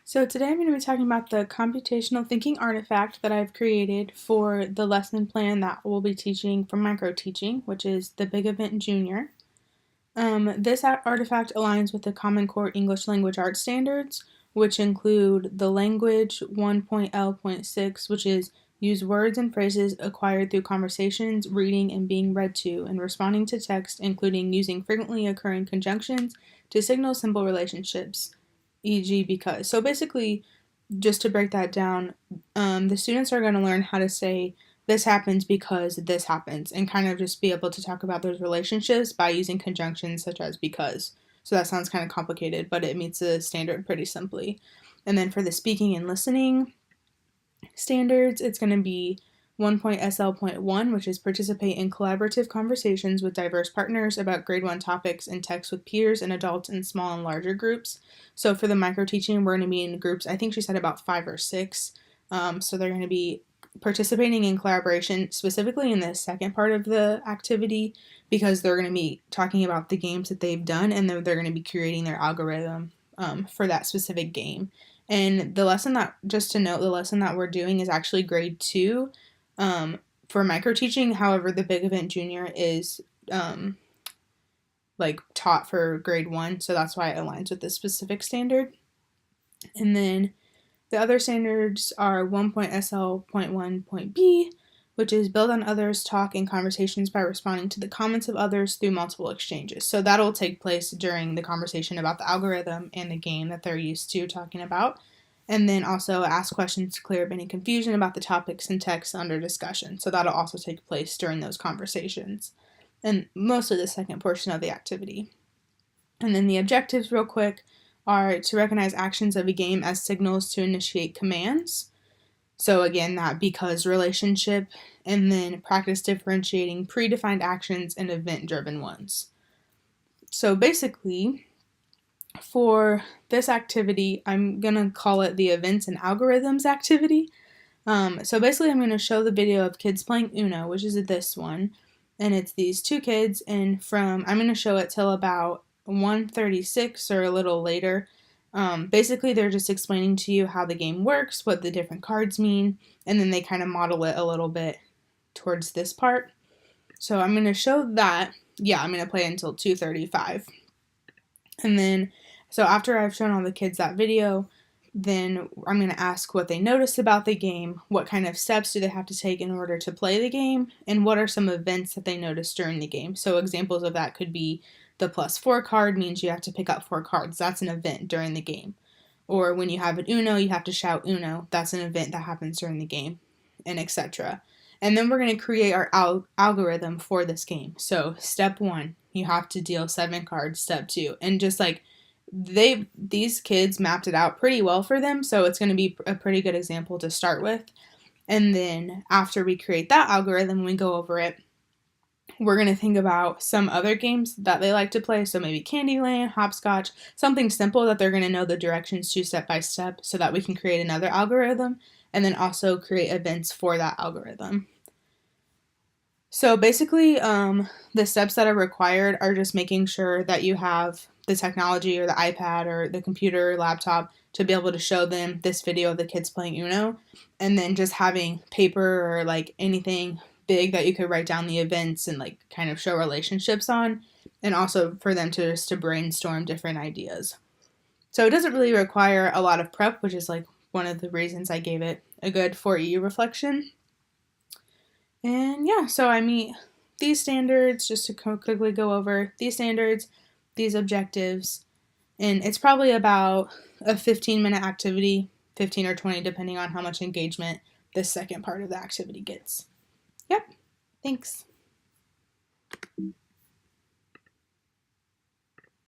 So today I'm going to be talking about the computational thinking artifact that I've created for the lesson plan that we'll be teaching for micro teaching, which is the Big Event Junior. This artifact aligns with the Common Core English Language Arts standards, which include the language 1.L.6, which is use words and phrases acquired through conversations, reading, and being read to, and responding to text, including using frequently occurring conjunctions to signal simple relationships, e.g. because. So basically, just to break that down, the students are going to learn how to say this happens because this happens and kind of just be able to talk about those relationships by using conjunctions such as because. So that sounds kind of complicated, but it meets the standard pretty simply. And then for the speaking and listening standards, it's going to be 1.SL.1, which is participate in collaborative conversations with diverse partners about grade 1 topics and text with peers and adults in small and larger groups. So for the micro teaching, we're going to be in groups, I think she said about 5 or 6. So they're going to be participating in collaboration, specifically in the second part of the activity, because they're going to be talking about the games that they've done, and then they're going to be creating their algorithm for that specific game. And the lesson that, just to note, the lesson that we're doing is actually grade 2 for micro teaching. However, the Big Event Junior is taught for grade 1, so that's why it aligns with this specific standard. And then the other standards are 1.SL.1.B, which is build on others' talk and conversations by responding to the comments of others through multiple exchanges. So that'll take place during the conversation about the algorithm and the game that they're used to talking about. And then also ask questions to clear up any confusion about the topics and texts under discussion. So that'll also take place during those conversations, and mostly the second portion of the activity. And then the objectives, real quick, are to recognize actions of a game as signals to initiate commands. So again, that because relationship, and then practice differentiating predefined actions and event-driven ones. So basically, for this activity, I'm going to call it the events and algorithms activity. So basically, I'm going to show the video of kids playing Uno, which is this one, and it's these two kids, and I'm going to show it till about 1:36 or a little later. Basically, they're just explaining to you how the game works, what the different cards mean, and then they kind of model it a little bit towards this part. So I'm going to show that. Yeah, I'm going to play until 2:35. And then, so after I've shown all the kids that video, then I'm going to ask what they noticed about the game, what kind of steps do they have to take in order to play the game, and what are some events that they noticed during the game. So examples of that could be the +4 card means you have to pick up 4 cards. That's an event during the game. Or when you have an Uno, you have to shout Uno. That's an event that happens during the game, and etc. And then we're going to create our algorithm for this game. So step 1, you have to deal 7 cards. Step 2, and just like these kids mapped it out pretty well for them, so it's going to be a pretty good example to start with. And then after we create that algorithm, we go over it, we're going to think about some other games that they like to play, so maybe Candyland, Hopscotch, something simple that they're going to know the directions to step by step so that we can create another algorithm, and then also create events for that algorithm. So basically, the steps that are required are just making sure that you have the technology or the iPad or the computer or laptop to be able to show them this video of the kids playing Uno, and then just having paper or like anything big that you could write down the events and like kind of show relationships on, and also for them to brainstorm different ideas. So it doesn't really require a lot of prep, which is like one of the reasons I gave it a good 4E reflection. And yeah, so I meet these standards, just to quickly go over these standards, these objectives, and it's probably about a 15-minute activity, 15 or 20, depending on how much engagement this second part of the activity gets. Yep, thanks.